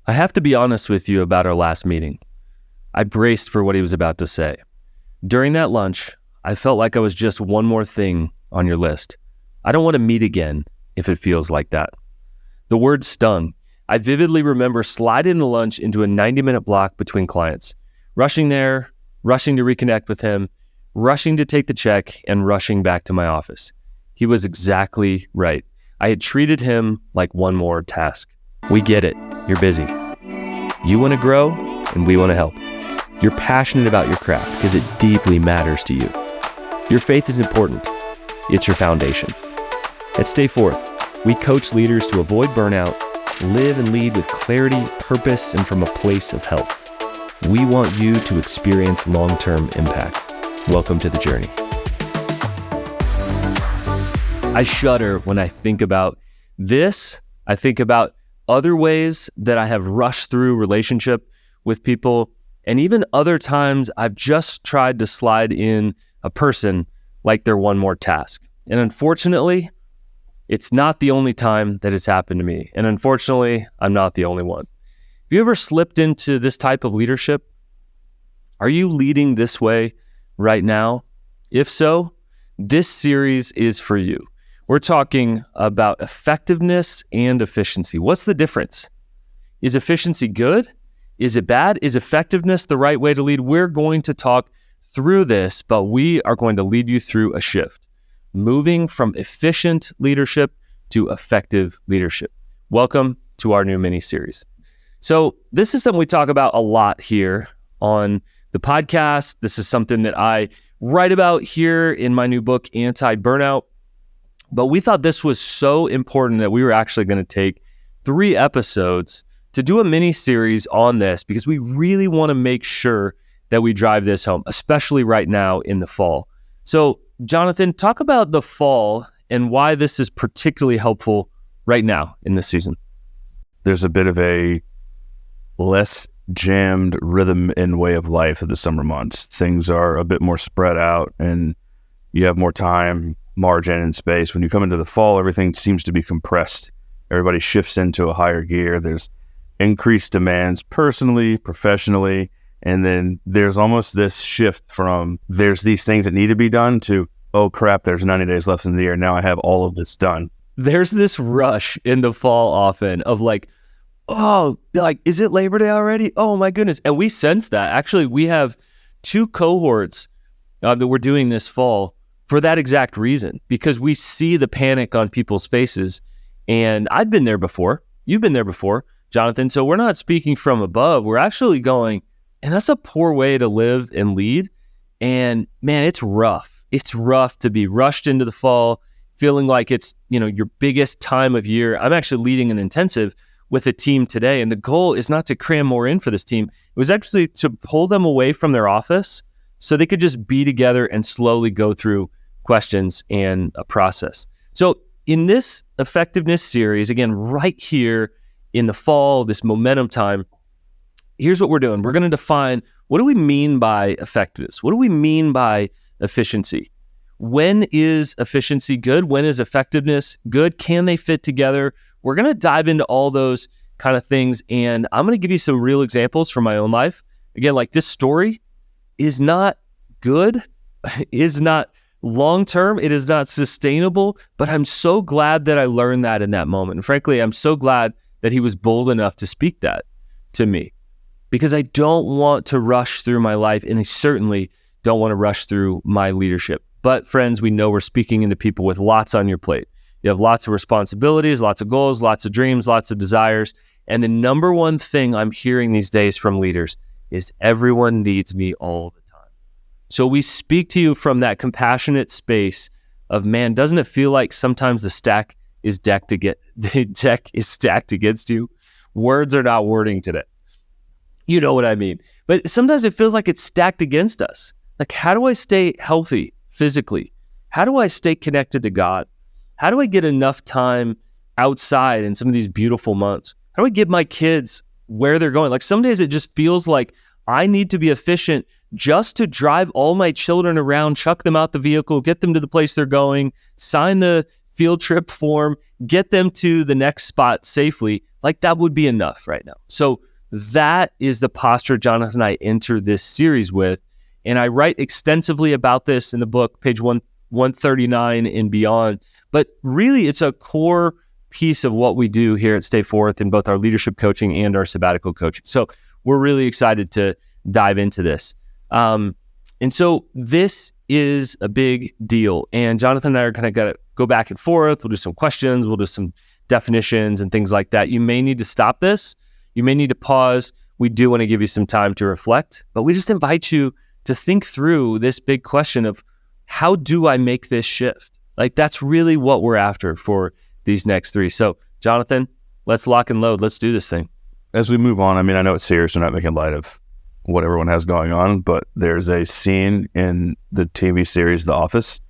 I have to be honest with you about our last meeting. I braced for what he was about to say. During that lunch, I felt like I was just one more thing on your list. I don't want to meet again if it feels like that. The word stung. I vividly remember sliding the lunch into a 90-minute block between clients, rushing there, rushing to reconnect with him, rushing to take the check, and rushing back to my office. He was exactly right. I had treated him like one more task. We get it. You're busy. You want to grow, and we want to help. You're passionate about your craft because it deeply matters to you. Your faith is important. It's your foundation. At Stay Forth, we coach leaders to avoid burnout, live and lead with clarity, purpose, and from a place of health. We want you to experience long-term impact. Welcome to the journey. I shudder when I think about this. I think about other ways that I have rushed through relationship with people, and even other times I've just tried to slide in a person like they're one more task. And unfortunately, it's not the only time that it's happened to me. And unfortunately, I'm not the only one. Have you ever slipped into this type of leadership? Are you leading this way right now? If so, this series is for you. We're talking about effectiveness and efficiency. What's the difference? Is efficiency good? Is it bad? Is effectiveness the right way to lead? We're going to talk through this, but we are going to lead you through a shift, moving from efficient leadership to effective leadership. Welcome to our new mini-series. So this is something we talk about a lot here on the podcast. This is something that I write about here in my new book, Anti-Burnout. But we thought this was so important that we were actually going to take 3 episodes to do a mini-series on this because we really want to make sure that we drive this home, especially right now in the fall. So, Jonathan, talk about the fall and why this is particularly helpful right now in this season. There's a bit of a less jammed rhythm and way of life of the summer months. Things are a bit more spread out and you have more time, margin, and space. When you come into the fall, everything seems to be compressed. Everybody shifts into a higher gear. There's increased demands personally, professionally, and then there's almost this shift from there's these things that need to be done to, oh crap, there's 90 days left in the year. Now I have all of this done. There's this rush in the fall often of like, oh, like, is it Labor Day already? Oh my goodness. And we sense that. Actually, we have 2 cohorts that we're doing this fall for that exact reason, because we see the panic on people's faces. And I've been there before. You've been there before, Jonathan. So we're not speaking from above. We're actually going, and that's a poor way to live and lead. And man, it's rough. It's rough to be rushed into the fall, feeling like it's, your biggest time of year. I'm actually leading an intensive with a team today. And the goal is not to cram more in for this team. It was actually to pull them away from their office so they could just be together and slowly go through questions and a process. So in this effectiveness series, again, right here in the fall, this momentum time, here's what we're doing. We're going to define, what do we mean by effectiveness? What do we mean by efficiency? When is efficiency good? When is effectiveness good? Can they fit together? We're going to dive into all those kind of things. And I'm going to give you some real examples from my own life. Again, like this story is not good, is not long-term, it is not sustainable, but I'm so glad that I learned that in that moment. And frankly, I'm so glad that he was bold enough to speak that to me, because I don't want to rush through my life, and I certainly don't want to rush through my leadership. But friends, we know we're speaking into people with lots on your plate. You have lots of responsibilities, lots of goals, lots of dreams, lots of desires. And the number one thing I'm hearing these days from leaders is everyone needs me all the time. So we speak to you from that compassionate space of, man, doesn't it feel like sometimes the deck is stacked against you? Words are not wording today. You know what I mean? But sometimes it feels like it's stacked against us. Like, how do I stay healthy physically? How do I stay connected to God? How do I get enough time outside in some of these beautiful months? How do I get my kids where they're going? Like some days it just feels like I need to be efficient just to drive all my children around, chuck them out the vehicle, get them to the place they're going, sign the field trip form, get them to the next spot safely, like that would be enough right now. So that is the posture Jonathan and I enter this series with. And I write extensively about this in the book, page 139 and beyond. But really, it's a core piece of what we do here at Stay Forth in both our leadership coaching and our sabbatical coaching. So we're really excited to dive into this. And so this is a big deal. And Jonathan and I are kind of going to go back and forth. We'll do some questions. We'll do some definitions and things like that. You may need to stop this. You may need to pause. We do want to give you some time to reflect, but we just invite you to think through this big question of how do I make this shift? Like that's really what we're after for these next three. So Jonathan, let's lock and load. Let's do this thing. As we move on, I mean, I know it's serious. We're not making light of what everyone has going on, but there's a scene in the TV series The Office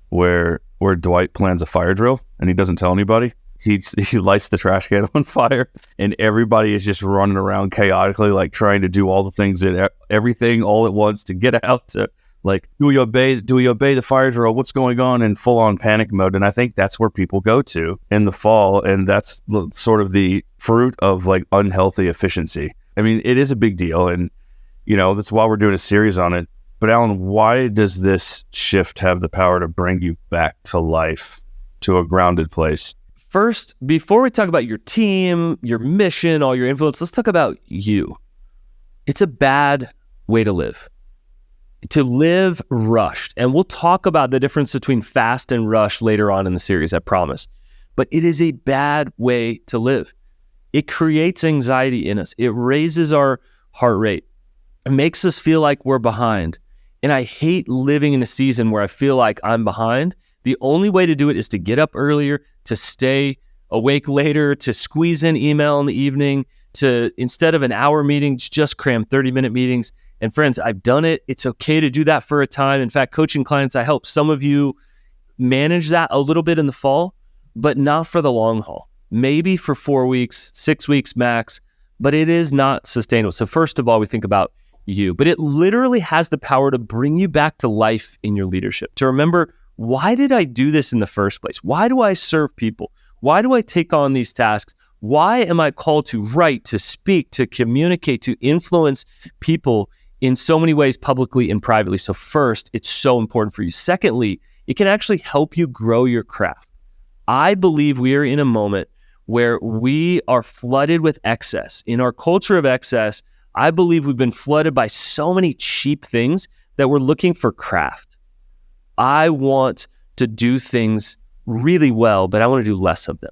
where Dwight plans a fire drill and he doesn't tell anybody. He lights the trash can on fire and everybody is just running around chaotically, like trying to do all the things and everything all at once to get out to like, do we obey the fire drill? What's going on? In full on panic mode. And I think that's where people go to in the fall. And that's sort of the fruit of like unhealthy efficiency. I mean, it is a big deal. And, you know, that's why we're doing a series on it. But Alan, why does this shift have the power to bring you back to life, to a grounded place? First, before we talk about your team, your mission, all your influence, let's talk about you. It's a bad way to live. To live rushed. And we'll talk about the difference between fast and rush later on in the series, I promise. But it is a bad way to live. It creates anxiety in us. It raises our heart rate. It makes us feel like we're behind. And I hate living in a season where I feel like I'm behind. The only way to do it is to get up earlier, to stay awake later, to squeeze in email in the evening, to instead of an hour meeting, just cram 30-minute meetings. And friends, I've done it. It's okay to do that for a time. In fact, coaching clients, I help some of you manage that a little bit in the fall, but not for the long haul. Maybe for 4 weeks, 6 weeks max, but it is not sustainable. So first of all, we think about you, but it literally has the power to bring you back to life in your leadership, to remember, why did I do this in the first place? Why do I serve people? Why do I take on these tasks? Why am I called to write, to speak, to communicate, to influence people in so many ways, publicly and privately? So first, it's so important for you. Secondly, it can actually help you grow your craft. I believe we are in a moment where we are flooded with excess. In our culture of excess, I believe we've been flooded by so many cheap things that we're looking for craft. I want to do things really well, but I want to do less of them.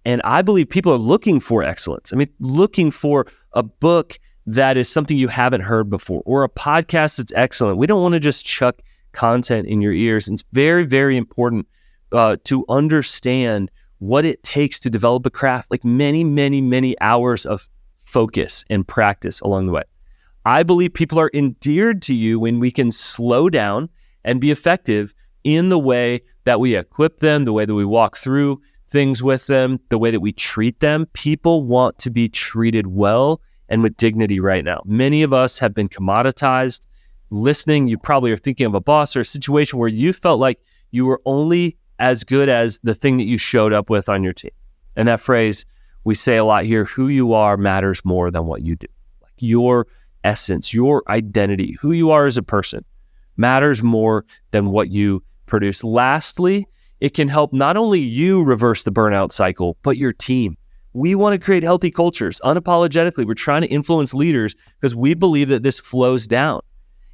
And I believe people are looking for excellence. I mean, looking for a book that is something you haven't heard before, or a podcast that's excellent. We don't want to just chuck content in your ears. And it's very, very important to understand what it takes to develop a craft, like many, many, many hours of focus and practice along the way. I believe people are endeared to you when we can slow down and be effective in the way that we equip them, the way that we walk through things with them, the way that we treat them. People want to be treated well and with dignity right now. Many of us have been commoditized. Listening, you probably are thinking of a boss or a situation where you felt like you were only as good as the thing that you showed up with on your team. And that phrase, we say a lot here, who you are matters more than what you do. Like your essence, your identity, who you are as a person matters more than what you produce. Lastly, it can help not only you reverse the burnout cycle, but your team. We want to create healthy cultures unapologetically. We're trying to influence leaders because we believe that this flows down.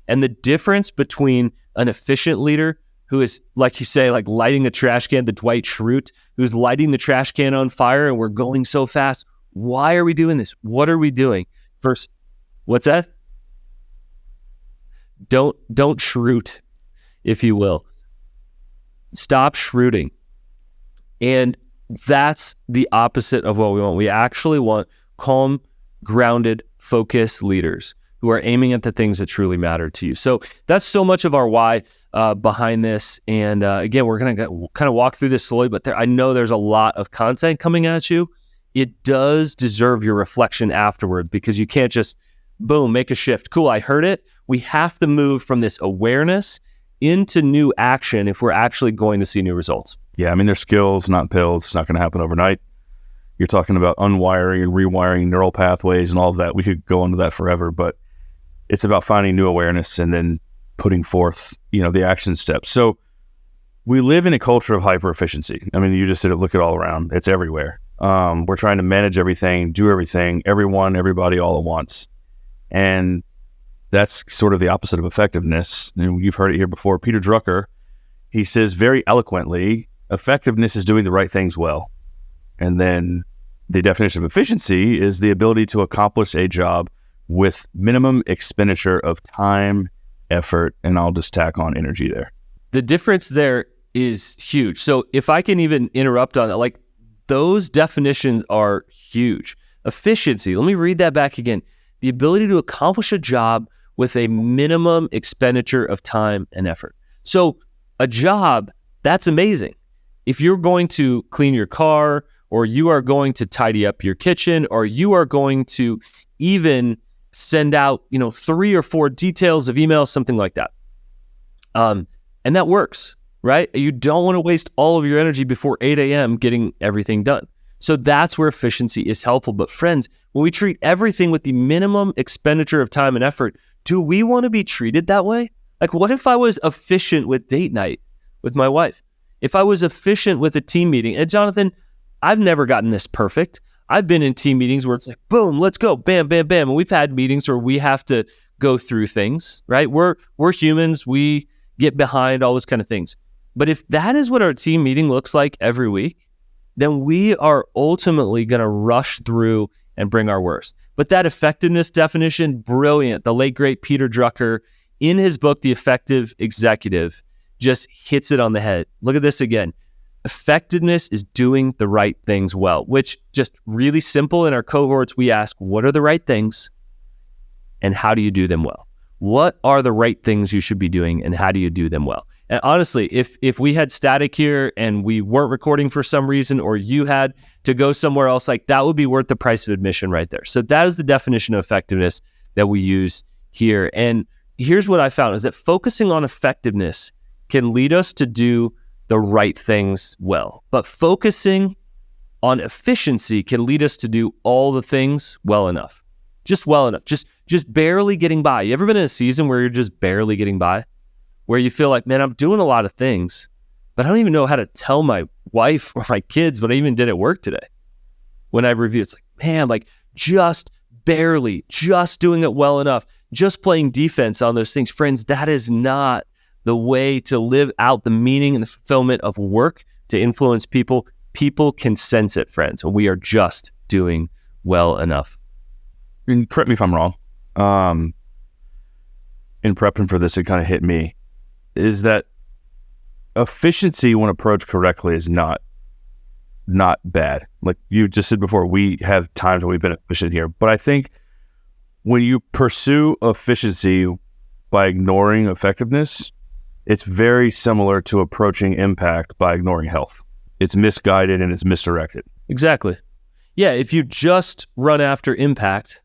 And the difference between an efficient leader who is, like you say, like lighting a trash can, the Dwight Schrute, who's lighting the trash can on fire and we're going so fast. Why are we doing this? What are we doing? First, what's that? Don't Schrute, if you will. Stop shrooting. And that's the opposite of what we want. We actually want calm, grounded, focused leaders who are aiming at the things that truly matter to you. So that's so much of our why behind this. And again, we're going to kind of walk through this slowly, but I know there's a lot of content coming at you. It does deserve your reflection afterward because you can't just, boom, make a shift. Cool, I heard it. We have to move from this awareness into new action if we're actually going to see new results. Yeah, I mean, they're skills, not pills. It's not going to happen overnight. You're talking about unwiring and rewiring neural pathways and all of that. We could go into that forever, but it's about finding new awareness and then putting forth, the action steps. So we live in a culture of hyper efficiency. I mean, you just said it, look at all around. It's everywhere. We're trying to manage everything, do everything, everyone, everybody all at once. And that's sort of the opposite of effectiveness. And you've heard it here before. Peter Drucker, he says very eloquently, effectiveness is doing the right things well. And then the definition of efficiency is the ability to accomplish a job with minimum expenditure of time, effort, and I'll just tack on energy there. The difference there is huge. So if I can even interrupt on that, like those definitions are huge. Efficiency, let me read that back again. The ability to accomplish a job with a minimum expenditure of time and effort. So a job, that's amazing. If you're going to clean your car, or you are going to tidy up your kitchen, or you are going to even send out, 3 or 4 details of emails, something like that. And that works, right? You don't want to waste all of your energy before 8 a.m. getting everything done. So that's where efficiency is helpful. But friends, when we treat everything with the minimum expenditure of time and effort, do we want to be treated that way? Like, what if I was efficient with date night with my wife? If I was efficient with a team meeting, and Jonathan, I've never gotten this perfect. I've been in team meetings where it's like, boom, let's go, bam, bam, bam. And we've had meetings where we have to go through things, right? We're humans. We get behind all those kind of things. But if that is what our team meeting looks like every week, then we are ultimately going to rush through and bring our worst. But that effectiveness definition, brilliant. The late, great Peter Drucker, in his book, The Effective Executive, just hits it on the head. Look at this again. Effectiveness is doing the right things well, which just really simple. In our cohorts, we ask, what are the right things and how do you do them well? What are the right things you should be doing and how do you do them well? And honestly, if we had static here and we weren't recording for some reason, or you had to go somewhere else, like that would be worth the price of admission right there. So that is the definition of effectiveness that we use here. And here's what I found is that focusing on effectiveness can lead us to do the right things well. But focusing on efficiency can lead us to do all the things well enough. Just well enough. Just barely getting by. You ever been in a season where you're just barely getting by? Where you feel like, man, I'm doing a lot of things, but I don't even know how to tell my wife or my kids what I even did at work today. When I review, it's like, man, like just barely, just doing it well enough, just playing defense on those things. Friends, that is not the way to live out the meaning and the fulfillment of work to influence people. People can sense it, friends, when we are just doing well enough. And correct me if I'm wrong. In prepping for this, it kind of hit me, is that efficiency, when approached correctly, is not bad. Like you just said before, we have times when we've been efficient here. But I think when you pursue efficiency by ignoring effectiveness, it's very similar to approaching impact by ignoring health. It's misguided and it's misdirected. Exactly. Yeah, if you just run after impact,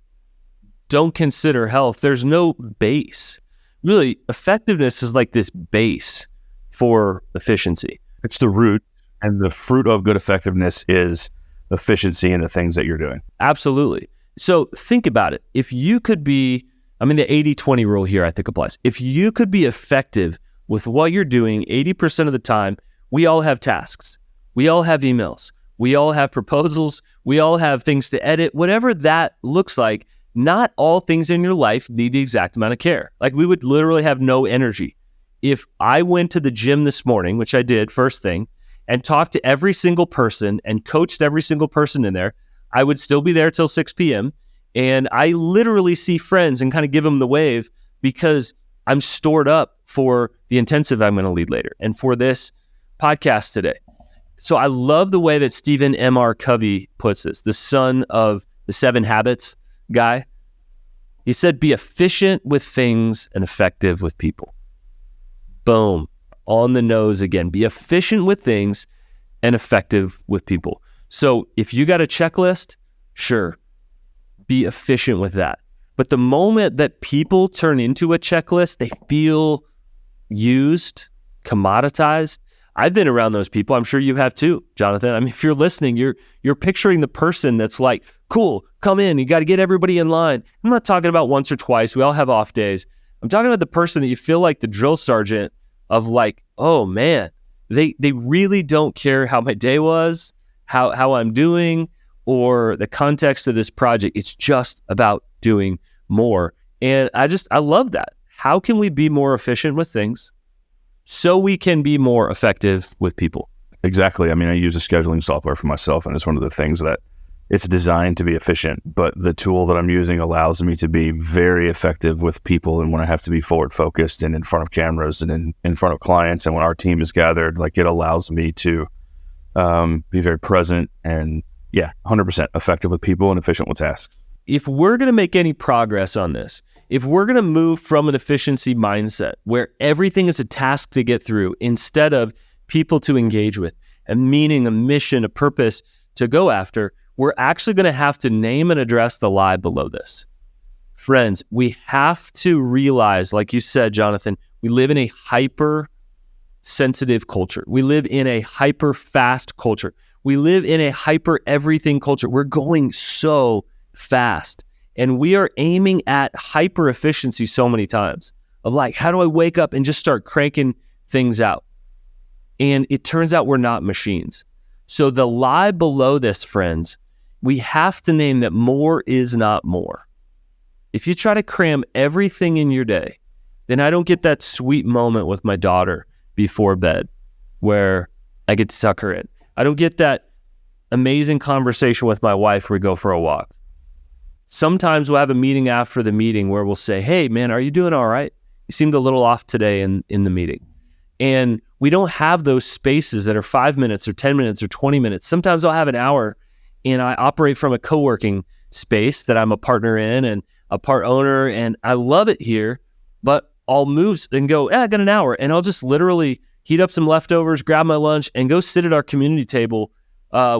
don't consider health, there's no base. Really, effectiveness is like this base for efficiency. It's the root, and the fruit of good effectiveness is efficiency in the things that you're doing. Absolutely. So think about it. If you could be, the 80-20 rule here I think applies. If you could be effective with what you're doing 80% of the time, we all have tasks. We all have emails. We all have proposals. We all have things to edit. Whatever that looks like, not all things in your life need the exact amount of care. Like we would literally have no energy. If I went to the gym this morning, which I did first thing, and talked to every single person and coached every single person in there, I would still be there till 6 p.m. And I literally see friends and kind of give them the wave because I'm stored up for the intensive I'm going to lead later and for this podcast today. So I love the way that Stephen M.R. Covey puts this, the son of the 7 Habits guy. He said, be efficient with things and effective with people. Boom. On the nose again. Be efficient with things and effective with people. So if you got a checklist, sure, be efficient with that. But the moment that people turn into a checklist, they feel used, commoditized. I've been around those people. I'm sure you have too, Jonathan. I mean, if you're listening, you're picturing the person that's like, cool, come in. You got to get everybody in line. I'm not talking about once or twice. We all have off days. I'm talking about the person that you feel like the drill sergeant of like, oh man, they really don't care how my day was, how I'm doing, or the context of this project. It's just about doing more. And I love that. How can we be more efficient with things so we can be more effective with people? Exactly. I mean, I use a scheduling software for myself, and it's one of the things that it's designed to be efficient, but the tool that I'm using allows me to be very effective with people. And when I have to be forward focused and in front of cameras and in front of clients, and when our team is gathered, like, it allows me to be very present and 100% effective with people and efficient with tasks. If we're going to make any progress on this, if we're going to move from an efficiency mindset where everything is a task to get through instead of people to engage with, a meaning, a mission, a purpose to go after, we're actually going to have to name and address the lie below this. Friends, we have to realize, like you said, Jonathan, we live in a hyper-sensitive culture. We live in a hyper-fast culture. We live in a hyper-everything culture. We're going so fast. And we are aiming at hyper-efficiency so many times of like, how do I wake up and just start cranking things out? And it turns out we're not machines. So the lie below this, friends, we have to name that more is not more. If you try to cram everything in your day, then I don't get that sweet moment with my daughter before bed where I get to tuck her in. I don't get that amazing conversation with my wife where we go for a walk. Sometimes we'll have a meeting after the meeting where we'll say, hey, man, are you doing all right? You seemed a little off today in the meeting. And we don't have those spaces that are 5 minutes or 10 minutes or 20 minutes. Sometimes I'll have an hour, and I operate from a co-working space that I'm a partner in and a part owner, and I love it here, but I'll move and go, I got an hour, and I'll just literally heat up some leftovers, grab my lunch, and go sit at our community table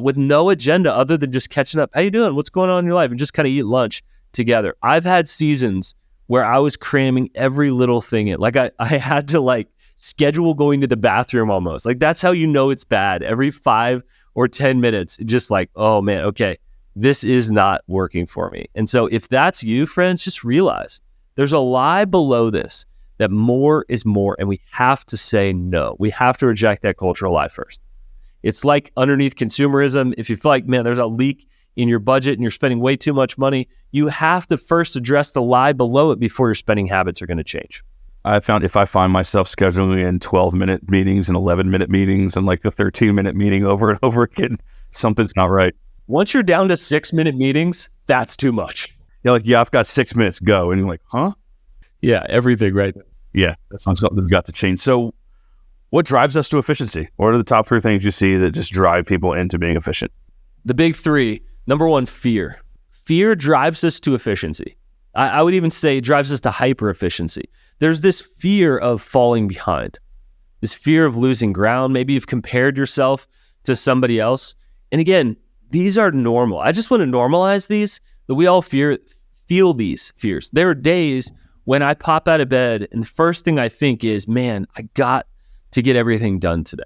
with no agenda other than just catching up. How you doing? What's going on in your life? And just kind of eat lunch together. I've had seasons where I was cramming every little thing in. Like I had to like schedule going to the bathroom almost. Like that's how you know it's bad. Every 5 or 10 minutes, just like, oh man, okay, this is not working for me. And so if that's you, friends, just realize there's a lie below this that more is more, and we have to say no. We have to reject that cultural lie first. It's like underneath consumerism. If you feel like, man, there's a leak in your budget and you're spending way too much money, you have to first address the lie below it before your spending habits are going to change. I found if I find myself scheduling in 12-minute meetings and 11-minute meetings and like the 13-minute meeting over and over again, something's not right. Once you're down to 6-minute meetings, that's too much. You're like, I've got 6 minutes, go. And you're like, huh? Yeah, everything right there. Yeah, that's got to change. So what drives us to efficiency? What are the top 3 things you see that just drive people into being efficient? The big 3, number 1, fear. Fear drives us to efficiency. I would even say it drives us to hyper efficiency. There's this fear of falling behind, this fear of losing ground. Maybe you've compared yourself to somebody else. And again, these are normal. I just want to normalize these, that we all feel these fears. There are days when I pop out of bed and the first thing I think is, man, I got to get everything done today,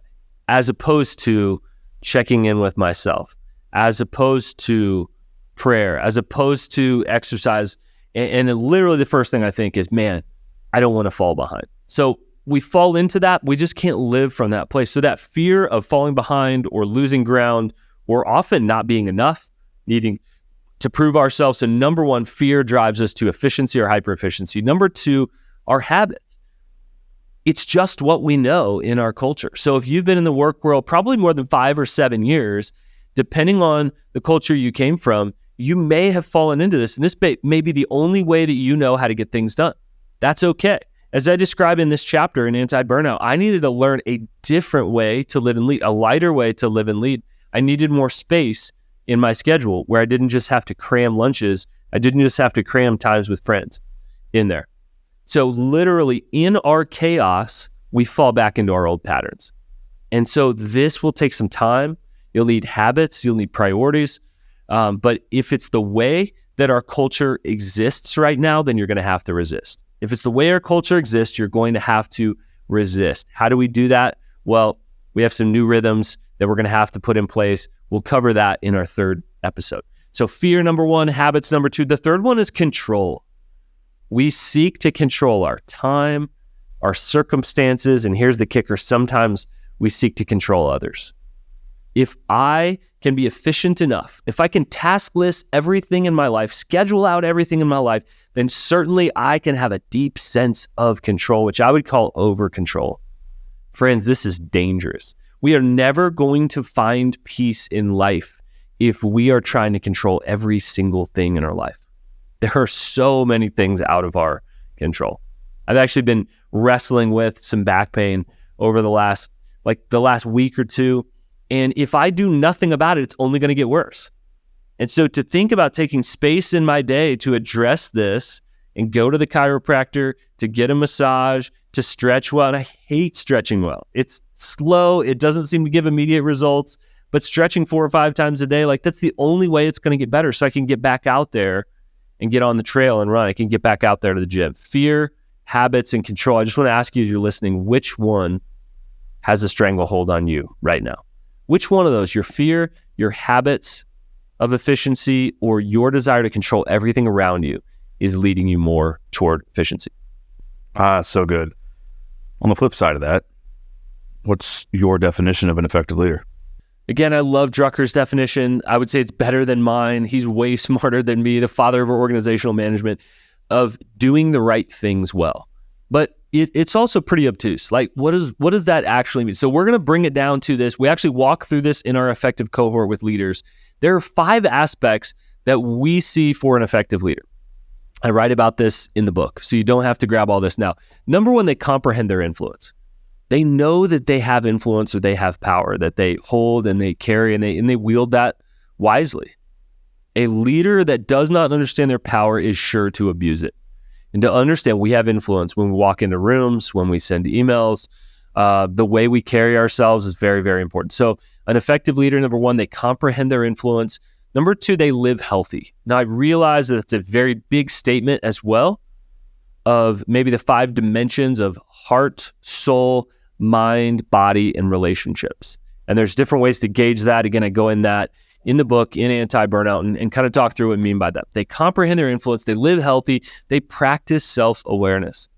as opposed to checking in with myself, as opposed to prayer, as opposed to exercise. And literally the first thing I think is, man, I don't want to fall behind. So we fall into that. We just can't live from that place. So that fear of falling behind or losing ground or often not being enough, needing to prove ourselves. So number 1, fear drives us to efficiency or hyper efficiency. Number 2, our habits. It's just what we know in our culture. So if you've been in the work world probably more than 5 or 7 years, depending on the culture you came from, you may have fallen into this. And this may be the only way that you know how to get things done. That's okay. As I describe in this chapter in Anti-Burnout, I needed to learn a different way to live and lead, a lighter way to live and lead. I needed more space in my schedule where I didn't just have to cram lunches. I didn't just have to cram times with friends in there. So literally in our chaos, we fall back into our old patterns. And so this will take some time. You'll need habits, you'll need priorities. But if it's the way that our culture exists right now, then you're going to have to resist. If it's the way our culture exists, you're going to have to resist. How do we do that? Well, We have some new rhythms that we're going to have to put in place. We'll cover that in our third episode. So fear, number one, habits, number two. The third one is control. We seek to control our time, our circumstances, and here's the kicker. Sometimes we seek to control others. If I can be efficient enough, if I can task list everything in my life, schedule out everything in my life, then certainly I can have a deep sense of control, which I would call over control. Friends, this is dangerous. We are never going to find peace in life if we are trying to control every single thing in our life. There are so many things out of our control. I've actually been wrestling with some back pain over the last week or two. And if I do nothing about it, it's only going to get worse. And so to think about taking space in my day to address this and go to the chiropractor, to get a massage, to stretch well. And I hate stretching well. It's slow. It doesn't seem to give immediate results. But stretching 4 or 5 times a day, that's the only way it's going to get better. So I can get back out there and get on the trail and run. I can get back out there to the gym. Fear, habits, and control. I just want to ask you, as you're listening, which one has a stranglehold on you right now? Which one of those, your fear, your habits of efficiency, or your desire to control everything around you, is leading you more toward efficiency? So good. On the flip side of that, what's your definition of an effective leader? Again, I love Drucker's definition. I would say it's better than mine. He's way smarter than me, the father of organizational management, of doing the right things well. But it's also pretty obtuse. What does that actually mean? So we're going to bring it down to this. We actually walk through this in our effective cohort with leaders. There are 5 aspects that we see for an effective leader. I write about this in the book, so you don't have to grab all this now. Number one, they comprehend their influence. They know that they have influence or they have power that they hold and they carry, and they wield that wisely. A leader that does not understand their power is sure to abuse it. And to understand we have influence when we walk into rooms, when we send emails, the way we carry ourselves is very, very important. So an effective leader, number one, they comprehend their influence. Number two, they live healthy. Now I realize that it's a very big statement as well of maybe the 5 dimensions of heart, soul, mind, body, and relationships. And there's different ways to gauge that. Again, I go in that in the book, in Anti-Burnout, and kind of talk through what I mean by that. They comprehend their influence, they live healthy, they practice self-awareness.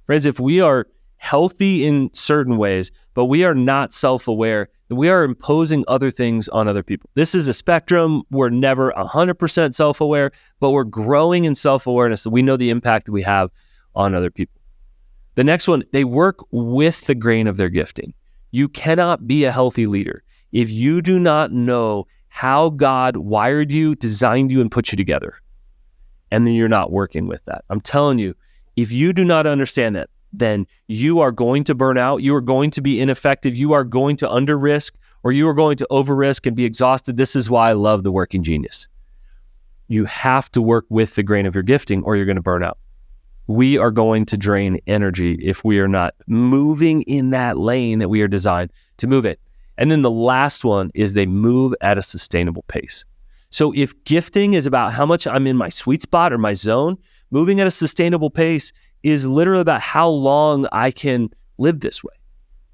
Friends, if we are healthy in certain ways, but we are not self-aware, then we are imposing other things on other people. This is a spectrum. We're never 100% self-aware, but we're growing in self-awareness, so we know the impact that we have on other people. The next one, they work with the grain of their gifting. You cannot be a healthy leader if you do not know how God wired you, designed you, and put you together, and then you're not working with that. I'm telling you, if you do not understand that, then you are going to burn out, you are going to be ineffective, you are going to under risk, or you are going to over risk and be exhausted. This is why I love the working genius. You have to work with the grain of your gifting or you're going to burn out. We are going to drain energy if we are not moving in that lane that we are designed to move it. And then the last one is they move at a sustainable pace. So if gifting is about how much I'm in my sweet spot or my zone, moving at a sustainable pace is literally about how long I can live this way.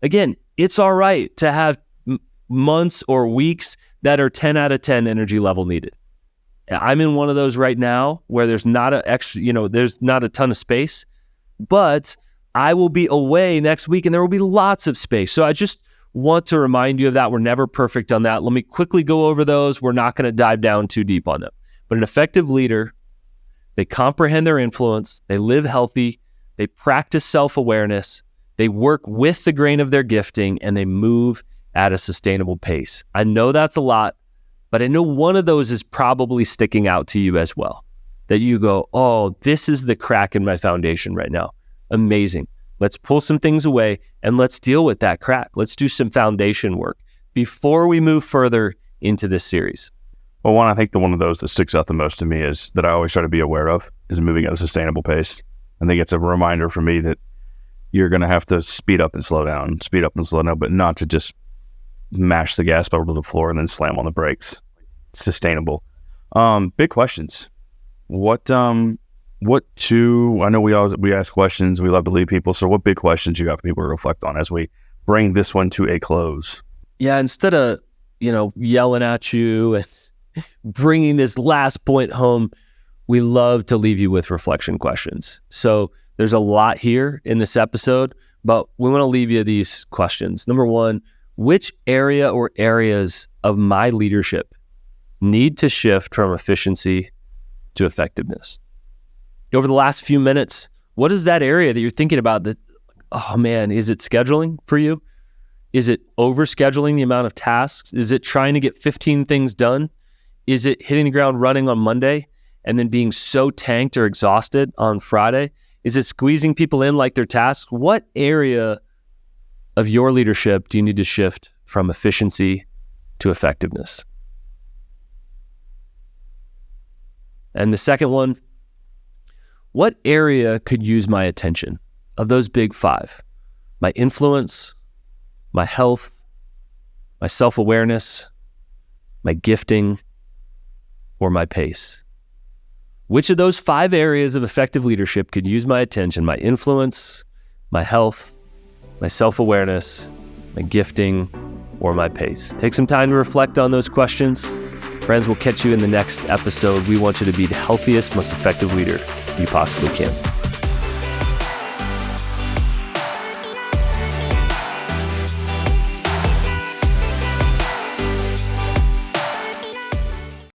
Again, it's all right to have months or weeks that are 10 out of 10 energy level needed. I'm in one of those right now where there's not there's not a ton of space, but I will be away next week and there will be lots of space. So I just want to remind you of that. We're never perfect on that. Let me quickly go over those. We're not going to dive down too deep on them. But an effective leader, they comprehend their influence, they live healthy, they practice self-awareness, they work with the grain of their gifting, and they move at a sustainable pace. I know that's a lot, but I know one of those is probably sticking out to you as well. That you go, oh, this is the crack in my foundation right now. Amazing. Let's pull some things away and let's deal with that crack. Let's do some foundation work before we move further into this series. Well, I think one of those that sticks out the most to me is that I always try to be aware of is moving at a sustainable pace. I think it's a reminder for me that you're going to have to speed up and slow down, but not to just mash the gas pedal to the floor and then slam on the brakes. Sustainable. Big questions. I know we ask questions. We love to lead people. So what big questions you got for people to reflect on as we bring this one to a close? Yeah, instead of, yelling at you and bringing this last point home, we love to leave you with reflection questions. So there's a lot here in this episode, but we want to leave you these questions. Number one, which area or areas of my leadership need to shift from efficiency to effectiveness? Over the last few minutes, what is that area that you're thinking about that, oh man, is it scheduling for you? Is it overscheduling the amount of tasks? Is it trying to get 15 things done? Is it hitting the ground running on Monday and then being so tanked or exhausted on Friday? Is it squeezing people in like their tasks? What area of your leadership do you need to shift from efficiency to effectiveness? And the second one, what area could use my attention of those big five? My influence, my health, my self-awareness, my gifting, or my pace? Which of those 5 areas of effective leadership could use my attention? My influence, my health, my self-awareness, my gifting, or my pace? Take some time to reflect on those questions. Friends, we'll catch you in the next episode. We want you to be the healthiest, most effective leader you possibly can.